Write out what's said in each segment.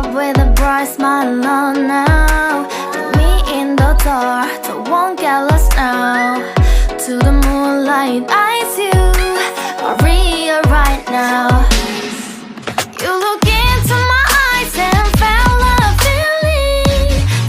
up with a bright smile on now. Put me in the dark, so won't get lost now. To the moonlight, eyes you, Maria right now. You look into my eyes and felt a feeling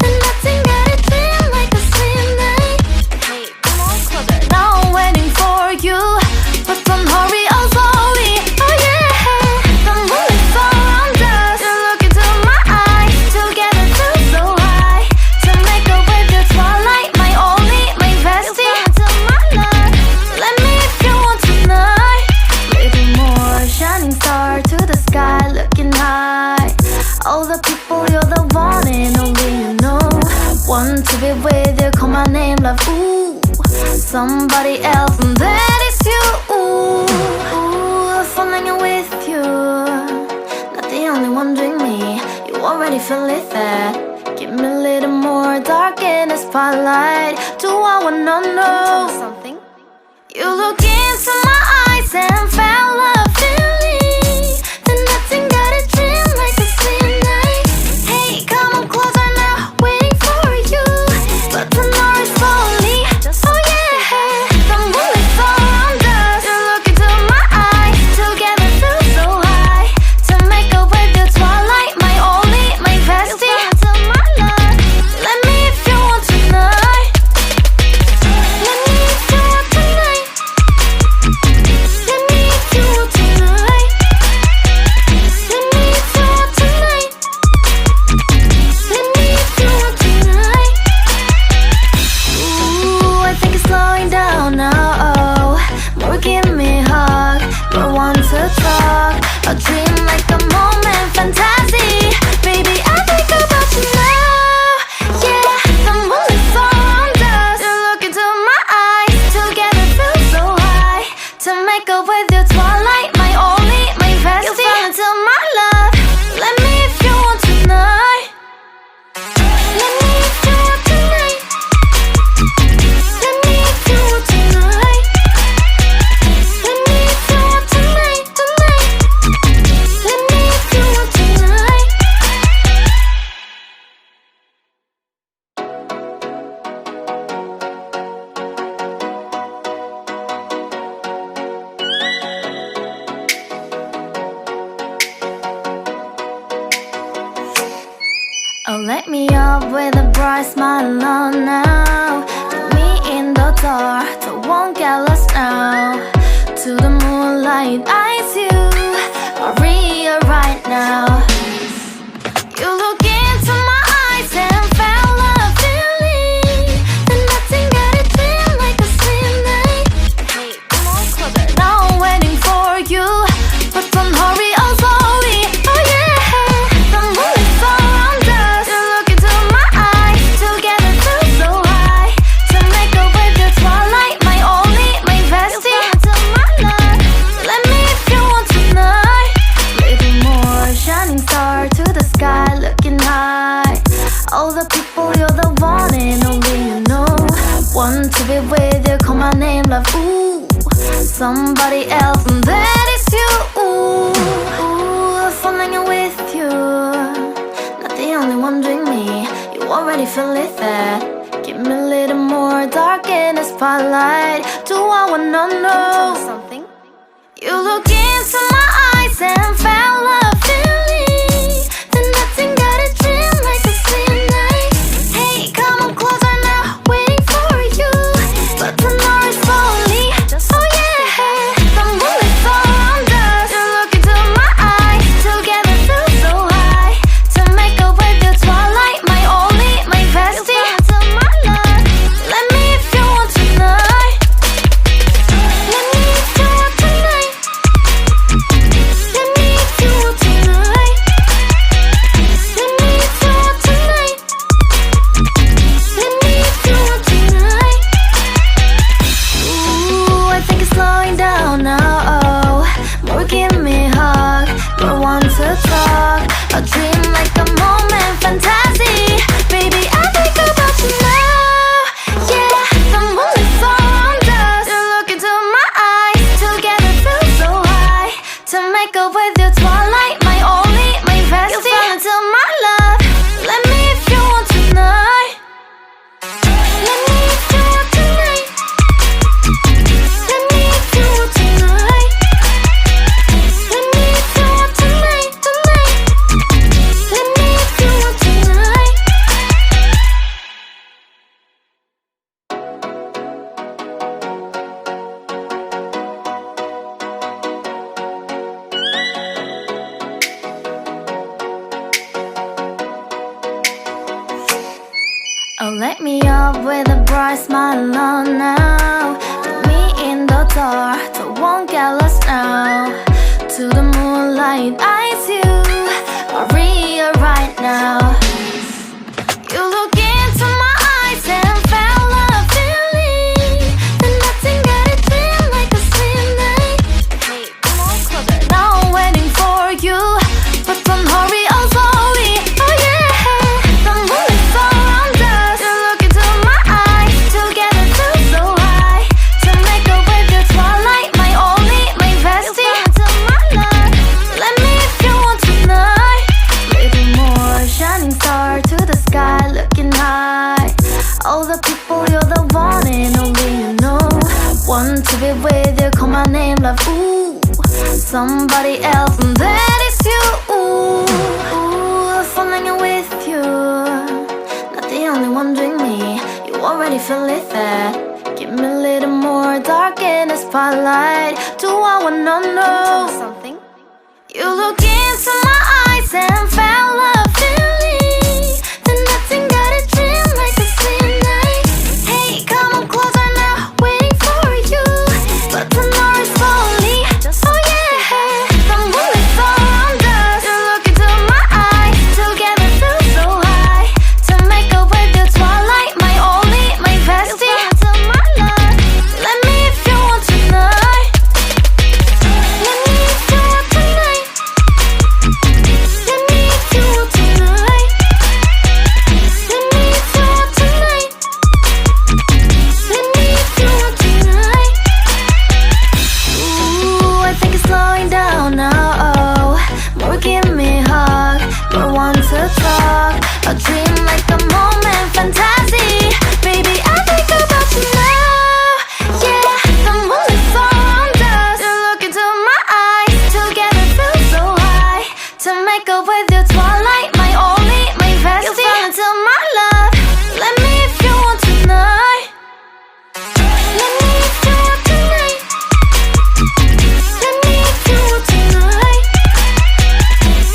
that nothing got it feel like a slim night. Hey, come on closer. Now I'm waiting for you, but don't hurry, oh slowly. Oh yeah, the moonlight surrounds us. You look into my eyes, together feel so high. To make up with the twilight, my only, my bestie. You fell into my love, let me if you want tonight. Little more shining star to the sky, looking high. All the people, you're the one and only you know. Want to be with you, call my name, love, ooh. Somebody else, and that is you, ooh. Falling in with you, not the only one doing me. You already feel it there. Give me a little more dark in the spotlight. Do I wanna know something? You look into my eyes and felt a feeling that nothing got a dream like a slim night. Hey, come on closer now, waiting for you, but tonight is slowly. Oh yeah, the moonlight surrounds us. You look into my eyes, together feel so high. To make up with the twilight, my only, my bestie. Into my love, let me if you want tonight. Let me if you want tonight. Let me if you want tonight. Let me if you want tonight. Let me if you want tonight. Ooh, I think it's slowing down now. Oh, more give me a hug, more want to talk. A dream like a moment, fantasy. Baby, I think about you now. Yeah, the moonlight surrounds us. You look into my eyes, together feel so high. To make up with your twilight, my only, my bestie. You fell into my love, let me if you want tonight. Let me if you want tonight. Let me if you want tonight. Let me if you want tonight, tonight. Let me if you want tonight. Oh, let me up with a bright smile on now. Put me in the dark, so won't get lost now. To the moonlight, eyes you, Maria right now. You look into my eyes and felt a feeling that nothing got it feel like a slim night. Hey, come on closer. Now I'm waiting for you, but don't hurry, oh slowly. Oh yeah, the moonlight surrounds us. You look into my eyes, together feel so high. To make up with the twilight, my only, my bestie. You fell into my love, let me if you want tonight. Little more shining star to the sky, looking high. All the people, you're the one and only you know. Want to be with you, call my name, love, ooh. Somebody else, and that is you, ooh. Falling in with you, not the only one doing me. You already feel it there. Give me a little more dark in the spotlight. Do I wanna know something? You look into my eyes and felt a feeling that nothing got a dream like a slim night. Hey, come on closer now, waiting for you, but tonight is slowly. Oh yeah, the moonlight surrounds us. You look into my eyes, together feel so high. To make up with the twilight, my only, my bestie. You fell into my love, let me if you want tonight. Let me if you want tonight. Let me if you want Light me up with a bright smile on now. Put me in the dark, so won't get lost now. To the moonlight, eyes you, Maria right now. You look into my eyes and felt a feeling that nothing got it feel like a slim night. Hey, come on closer. Now I'm waiting for you, but don't hurry, oh slowly. Oh yeah, the moon is around us. You look into my eyes, together feel so high. To make a way through twilight, my only, my bestie. You fall into my love, let me if you want tonight. Little more shining star to the sky, looking high. All the people, you're the one and only you know. Want to be with you, call my name, love, ooh. Somebody else, and that is you, ooh. Falling in with you, not the only one doing me. You already feel it there. Give me a little more dark in the spotlight. Do I wanna know something? You look into my eyes and felt a feeling that nothing got a dream like a slim night. Hey, come on closer now, waiting for you, but tomorrow is slowly. Oh yeah, the moon is around us. You look into my eyes, together feel so high. To make a way through twilight, my only, my bestie. Into my love, let me if you want tonight. Let me if you want tonight. Let me if you want tonight. Let me if you want tonight. Let me if you want tonight. Ooh, I think it's slowing down now. Oh, more give me a hug, more want to talk. A dream like a moment, fantasy. Baby, I think about you now. Yeah, the moon is around us. You look into my eyes, together feel so high. To make a way through twilight, my only, my bestie. You fall into my love, let me if you want tonight. Let me if you want tonight. Let me if you want tonight.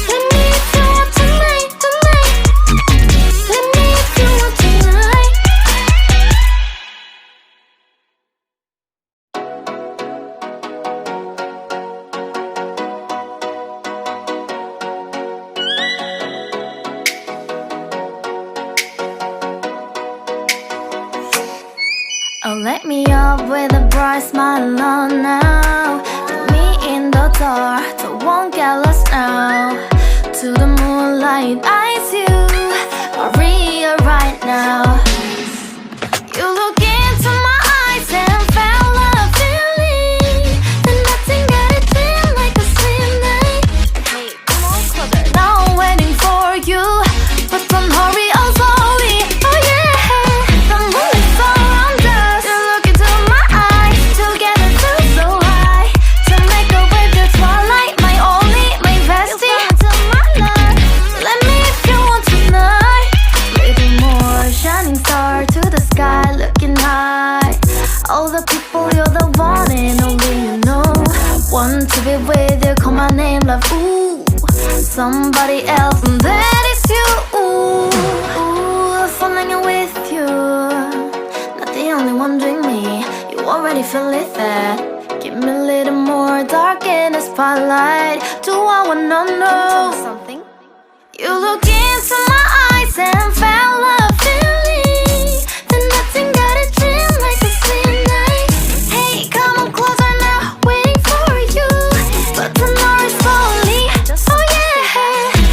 Let me if you want tonight, tonight. Let me if you want tonight. Oh, light me up with a bright smile on now. Put me in the dark, so won't get lost now. To the moonlight, eyes you, Maria right now. You look into my eyes and felt a feeling that nothing got a dream like a slim night. Hey, come on closer. Now I'm waiting for you, but don't hurry, oh slowly. Oh yeah, the moon is around us. You look into my eyes, together feel so high. To make a way through twilight, my only, my bestie. Into my love, let me if you want tonight. Little more shining star to the sky, looking high. All the people, you're the one and only you know. Want to be with you, call my name, love, ooh. Somebody else, and that is you, ooh. Falling in with you, not the only one doing me. You already feel it there. Give me a little more dark in the spotlight. Do I wanna know something? You look into my eyes and felt a feeling that nothing got a dream like a slim night. Hey, come on closer now, waiting for you, but tomorrow is slowly. Oh yeah,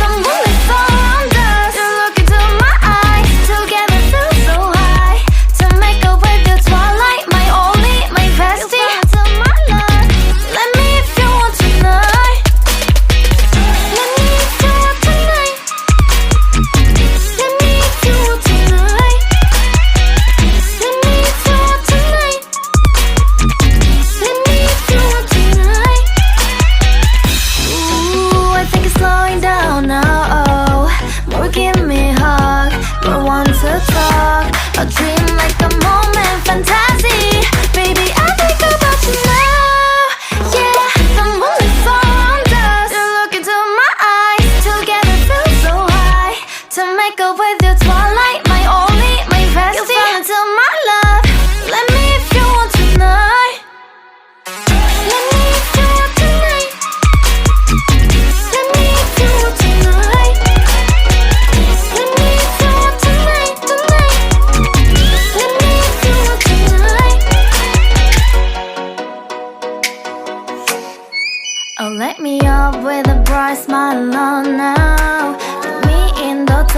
the moon is around us. You look into my eyes, together feel so high. To make a way through twilight, my only, my bestie. Into my love, let me if you want tonight. Let me if you want tonight. Let me if you want tonight. Let me if you want tonight. Let me if you want tonight. Ooh, I think it's slowing down now. Oh, more give me a hug, more want to talk. A dream like a moment, fantasy. Baby, I think about you now. Yeah, the moon is around us. You look into my eyes, together feel so high. To make a way through twilight, my only, my bestie.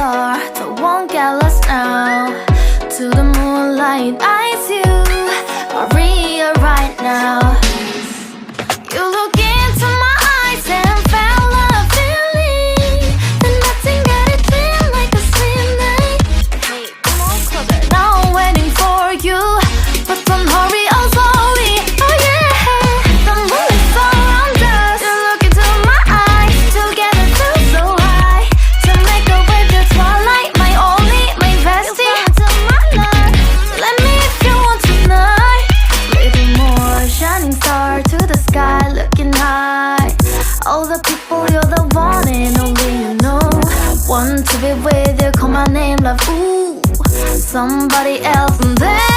dark, so won't get lost now. To the moonlight, eyes you, Maria right now. You look into my eyes and felt a feeling that nothing got it feel like a slim night. Hey, come on, closer. Now I'm waiting for you, but don't hurry, oh slowly. Oh yeah, the moon is around us. You look into my eyes, together feel so high. To make a way through twilight, my only, my bestie. You into my life, let me if you want tonight. Little more shining star to the sky, looking high. All the people, you're the one and only you know. Want to be with you, call my name, love, ooh. Somebody else and then